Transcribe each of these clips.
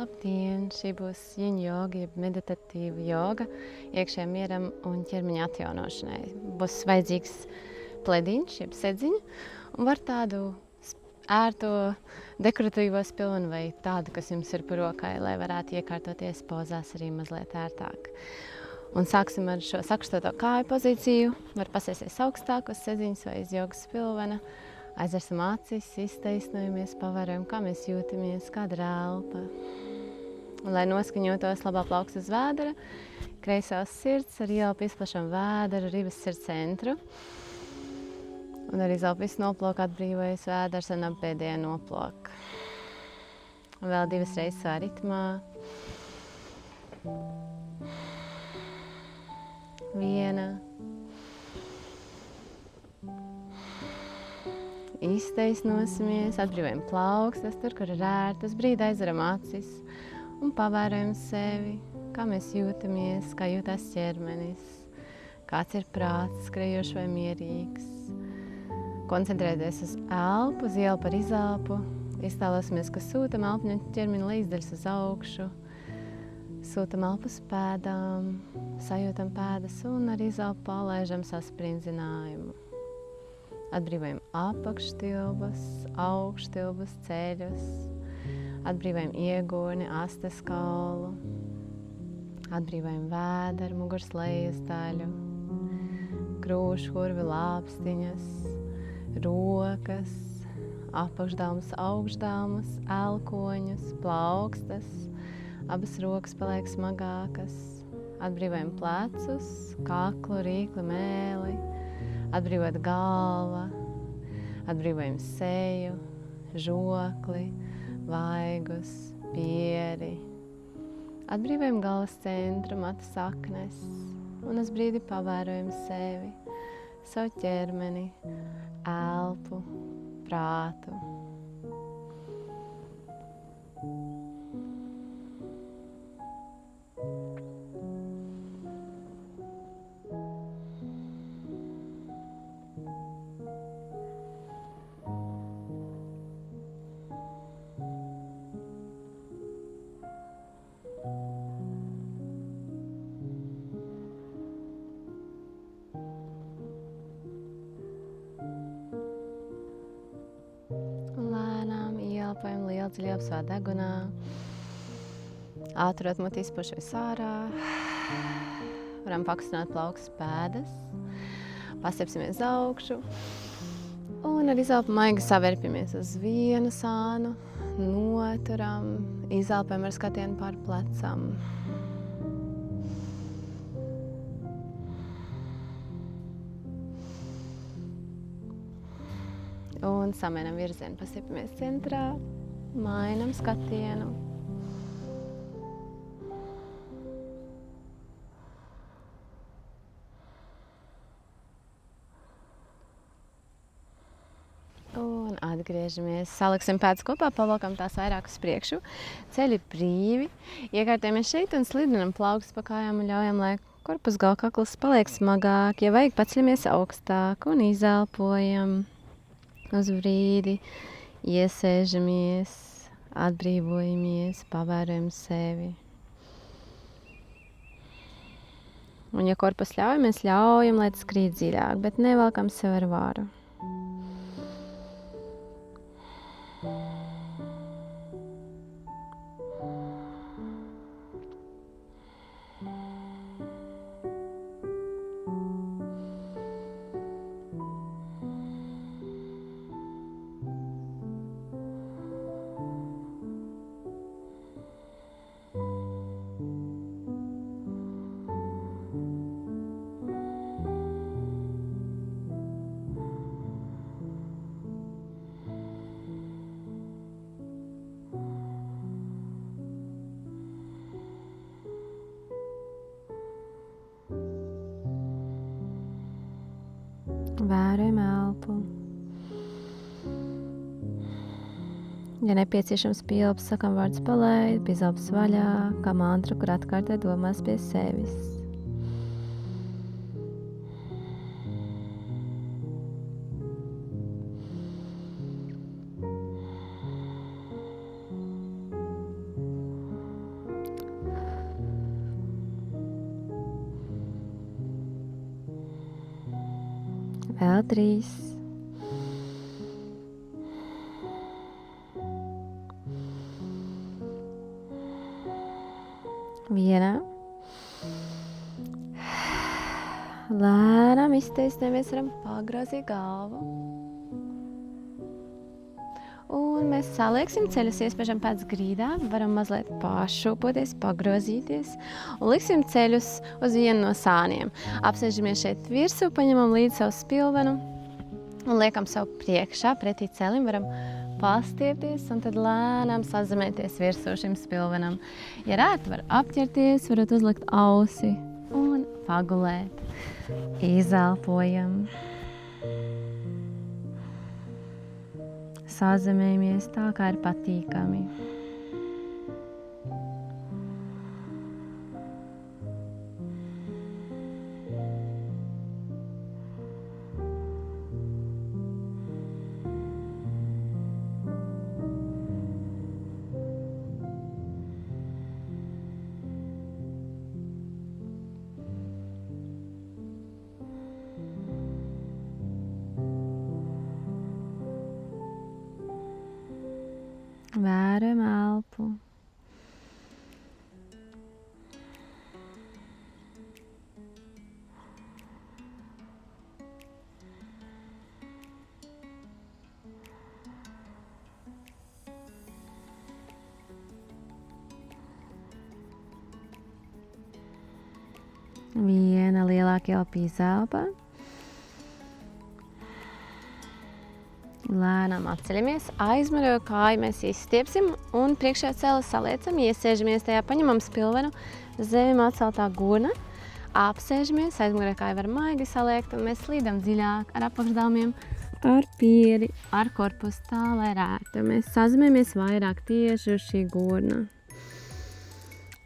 Labdien! Šī būs jiņa joga, jeb meditatīva joga iekšējam mieram un ķermeņa atjaunošanai. Būs vajadzīgs plediņš, jeb sedziņa, un var tādu ērto dekoratīvo spilvenu vai tādu, kas jums ir par rokai, lai varētu iekārtoties pozās arī mazliet ērtāk. Un sāksim ar šo sakstoto kāju pozīciju. Var pasēsties augstāk uz sedziņas vai uz jogas spilvena. Aizversim acis, iztaisnojamies, pavērojam, kā mēs jūtamies, kāda ir elpa. Un, lai noskaņotos, labā plaukst uz vēdera, kreisās sirds, ar ielpu izplašam vēderu, ribas sirds centru. Un ar izelpu visu noplok, atbrīvojas vēders un apbēdējā noplok. Un vēl 2 reizes savā ritmā. 1. Iztaisnosimies, atbrīvojam plaukstas, tur, kur ir ērtas, brīdi aizveram acis un pavērojam sevi, kā mēs jūtamies, kā jūtas ķermenis, kāds ir prāts, skrejošs vai mierīgs. Koncentrēties uz elpu, uz ielpu ar izelpu, iztēlosimies, ka sūtam elpu no ķermeņa līdzdaļas uz augšu, sūtam elpu uz pēdām, sajūtam pēdas un ar izelpu palaižam sasprindzinājumu. Atbrīvojam apakštilbas, augštilbas, ceļus, atbrīvojam iegurni, astes kaulu, atbrīvojam vēderu, muguras lejas daļu, krūškurvi, lāpstiņas, rokas, apakšdāmas, augšdāmas, elkoņus, plaukstas, abas rokas paliek smagākas, atbrīvojam plecus, kaklu, rīkli, mēli, atbrīvot galva, atbrīvojam seju, žokli, vaigus, pieri. Atbrīvojam galvas centru, matu saknes un uz brīdi pavērojam sevi, savu ķermeni, elpu, prātu. Ielpojam lielu dziļu apsvā degunā, ātrot muti izpušamies ārā, varam pakustināt plaukstas pēdas, pastiepsimies augšu un ar izelpu maigi saverpjamies uz vienu sānu, noturam, izelpojam ar skatienu pār plecam. Un samainam virzienu, pastiepamies centrā, mainam skatienu. Un atgriežamies, saliksim pēdas kopā, pavalkam tās vairāk uz priekšu, ceļi brīvi, iekārtojamies šeit un slidinam plaukstas pa kājām un ļaujam, lai korpus galvakakls paliek smagāk, ja vajag paceļamies augstāk un izelpojam. Uz brīdi iesēžamies, atbrīvojamies, pavērojam sevi. Un, ja korpus ļauj, mēs ļaujam, lai tas krīt dziļāk, bet nevelkam sev ar varu. Vērojam elpu. Ja nepieciešams pieelpas, sakam vārdus palaid, izelpas vaļā, kā mantra, kur atkārtē domās pie sevis. Vēl 3. Viena. Lēnām iztaisnēmies, varam pagrozīt galvu. Un mēs salieksim ceļus iespēšam pēc grīdām, varam mazliet pašūpoties, pagrozīties un liksim ceļus uz vienu no sāniem. Apsēžamies šeit virsū, paņemam līdzi savu spilvenu un liekam savu priekšā pretī celim, varam pastiepties un tad lēnām sazemēties virsū šim spilvenam. Ja rēt, var apķerties, varat uzlikt ausi un pagulēt. Izelpojam. Sazemējamies tā, kā ir patīkami. Vērojam elpu. Viena lielāka elpa izelpa. Lēnām atceļamies, aizmurojot kāju mēs izstiepsim un priekšējā celi saliecam, iesēžamies tajā, paņemam spilvenu, zemim atceltā gurna, apsēžamies, aizmurojot kāju var maigi saliekt un mēs slīdam dziļāk ar apakšdalmiem, ar pieri, ar korpusu tā, lai rētu. Mēs sazemējamies vairāk tieši uz šī gurna.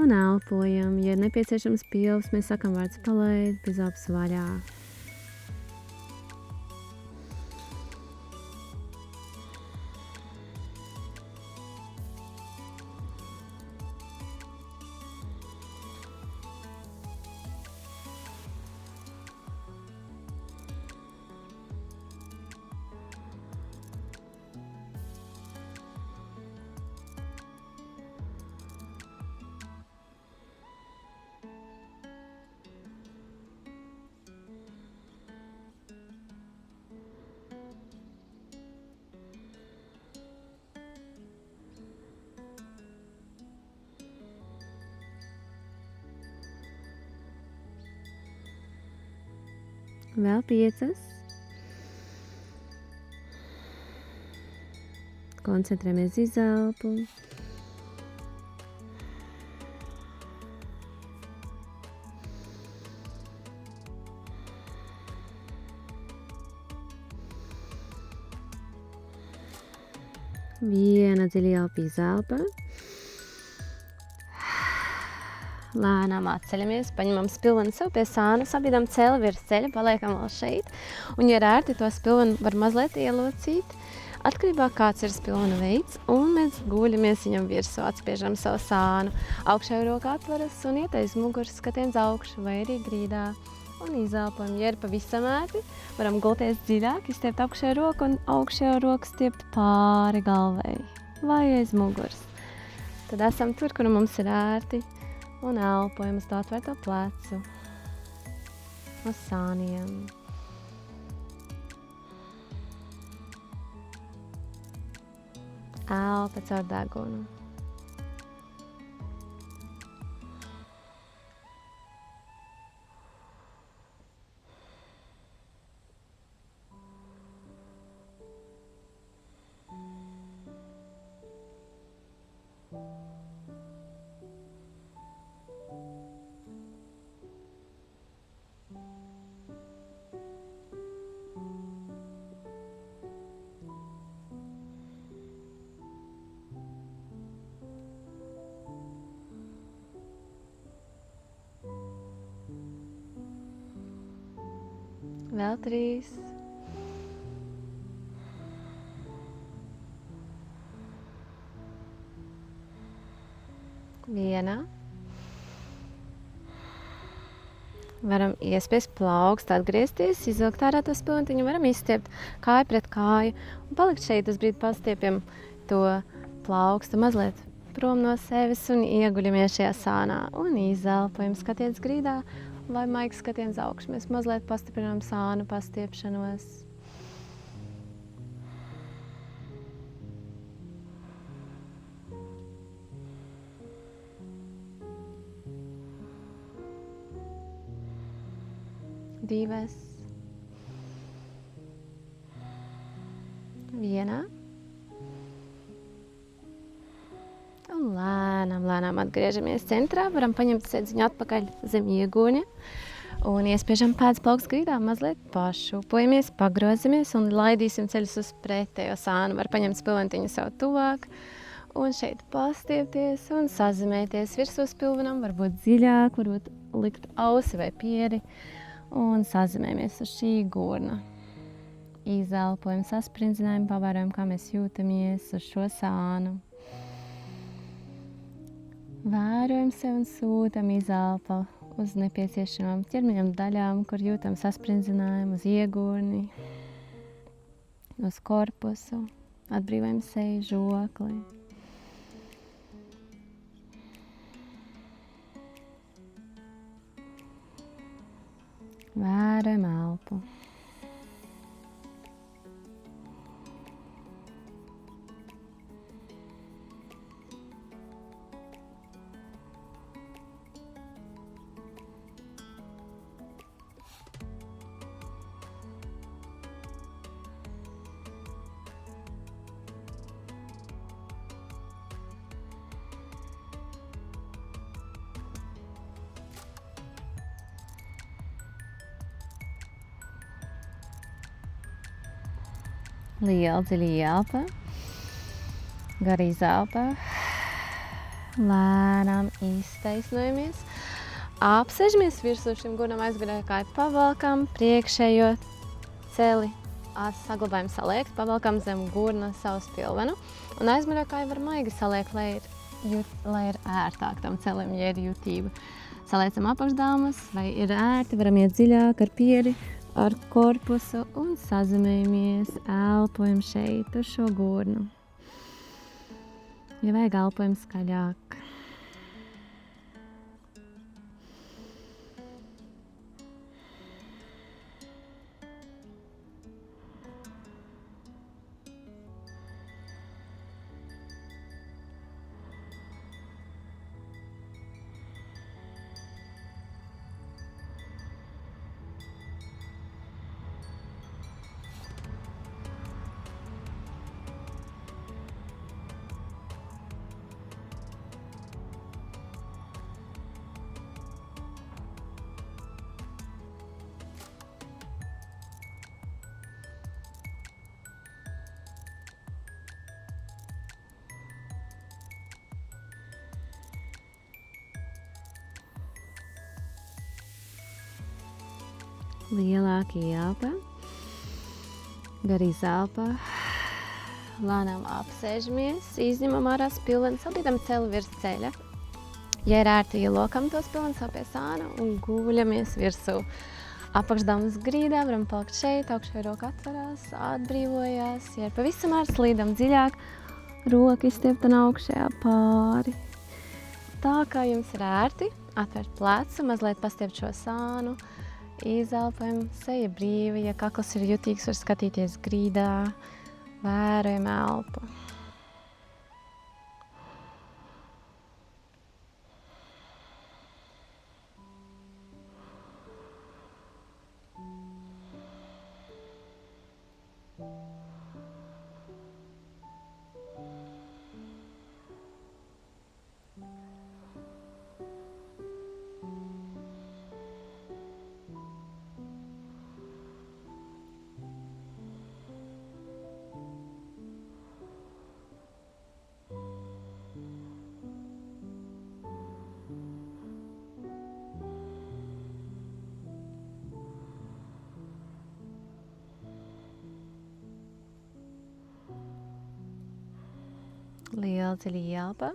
Un elpojam, ja ir nepieciešams pilvs, mēs sakam vārds palaid, bizelps vaļā. Vēl 5. Koncentrējamies izelpu. Viena dziļa elpa izelpa. Lēnām atceļamies, paņemam spilvenu sev pie sāna, sabīdam celi virs ceļa, paliekam vēl šeit. Un, ja rērti, to spilvenu var mazliet ielocīt, atkarībā kāds ir spilvena veids, un mēs guļamies viņam virsū, atspiežam savu sānu. Augšējo roku atveras un iet aiz muguras, skatiens augšu vai arī grīdā. Un izelpojam, ja ir pavisam ērti, varam gulties dziļāk, izstiept augšējo roku un augšējo roku stiept pāri galvai vai aiz muguras. Tad esam tur, kur mums ir ērti. Un elpojam uz to atvērto plecu, uz sāniem. Elpa caur degunu. Vēl 3. Viena. Varam iespiest plaukstu, atgriezties, izvilkt ārā to spilventiņu, varam izstiept kāju pret kāju un palikt šeit uz brīdi pastiepjam to plaukstu mazliet prom no sevis un ieguļamies šajā sānā un izelpojam, skatiens grīdā vai maigs skatiens augšu. Mēs mazliet pastiprinām sānu pastiepšanos. Divas. Vienā. Un lēnām atgriežamies centrā. Varam paņemt sēdziņu atpakaļ zem ieguņa. Un iespiežam pēdas plaukstu grīdā, mazliet pašūpojamies, pagrozamies un laidīsim ceļus uz pretējo sānu. Var paņemt spilventiņu sev tuvāk. Un šeit pastiepties un sazemēties virsū spilvenam. Varbūt dziļāk, varbūt likt ausi vai pieri. Un sazemējamies uz šī gurna. Izelpojam, sasprindzinājumu, pavērojam, kā mēs jūtamies uz šo sānu. Vērojam sevi un sūtam izelpa uz nepieciešamām ķermeņa daļām, kur jūtam sasprindzinājumu, uz iegurni, uz korpusu, atbrīvojam seju, žokli. Vērojam elpu. Liela dziļa ielpa, gara izelpa, lēnām iztaisnojamies, apsēžamies virsū šim gurnam, aizgurēju kāju, pavalkam priekšējo celi, saglabājam saliekt, pavalkam zem gurna savu spilvenu un aizmugurējo kāju var maigi saliekt, lai ir ērtāk tam celim, ja ir jutība. Saliecam apakšdāmas, vai ir ērti, varam iet dziļāk ar pieri, ar korpusu un sazemējamies, elpojam šeit uz šo gurnu. Ja vajag, elpojam skaļāk. Lielāka ielpa, gara izelpa, lēnām apsēžamies, izņemam ārā spilveni, sabīdam celi virs ceļa. Ja ir ērti, ielokam to spilveni sev pie sāna un guļamies virsū. Apakšdāmas grīdā varam palikt šeit, augšējā roka atverās, atbrīvojās. Ja ir pavisam ērti, slīdam dziļāk, roka izstiepta augšējā pāri. Tā kā jums ir ērti, atvērt plecu, mazliet pastiept šo sānu. Izelpojam, seja brīva, ja kakls ir jutīgs, var skatīties grīdā, vērojam elpu. Liela dziļa ielpa,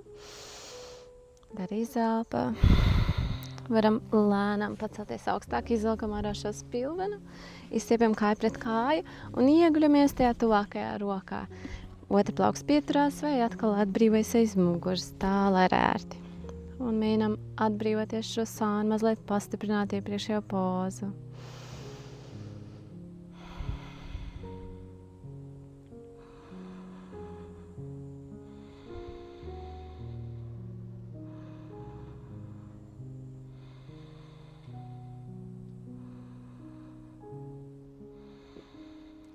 gara izelpa, Varam lēnām pacelties augstāk, izvelkam ārā šo spilvenu, izstiepjam kāju pret kāju un ieguļamies tajā tuvākajā rokā. Otra plauks pieturās vai atkal atbrīvojas aiz muguras, tā lai ir ērti. Un mēģinām atbrīvoties šo sānu, mazliet pastiprināt iepriekšējo pozu.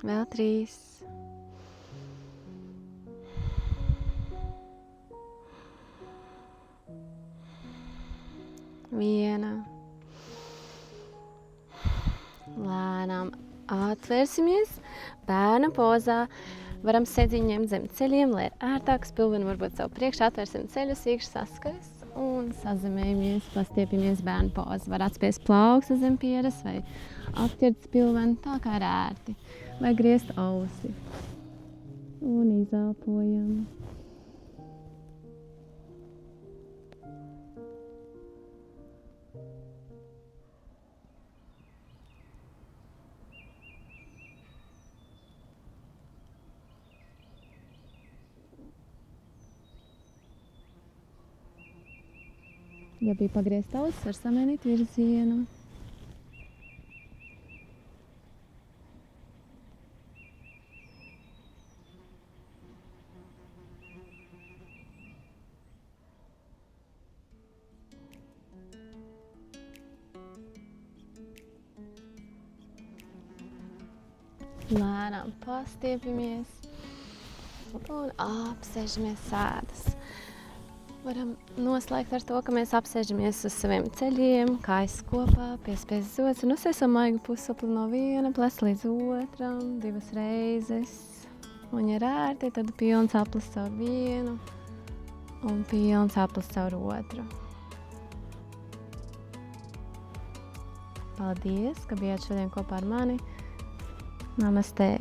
Vēl 3. Viena. Lēnām atvērsimies. Bērna pozā varam sēdziņu ņemt zem ceļiem, lai ir ērtāk. Spilvenu varbūt savu priekšā atvērsim ceļu, sīkši saskaras un sazemējamies, pastiepjamies bērnu pozu. Var atspiest plaukstu zem pieres vai apķert spilvenu tā kā ir ērti. Vai griezt ausi. Un izelpojam. Ja bija pagriezt ausis, var samainīt virzienu. Lēnām pastiepjamies un apsēžamies sēdas. Varam noslēgt ar to, ka mēs apsēžamies uz saviem ceļiem, kājas kopā, piespiest zods un uzsēsam maigu pusapli no viena pleca līdz otram, 2 reizes. Un, ja ir ērti, tad pilns aplis caur vienu un pilns aplis caur otru. Paldies, ka bijāt šodien kopā ar mani. Namaste!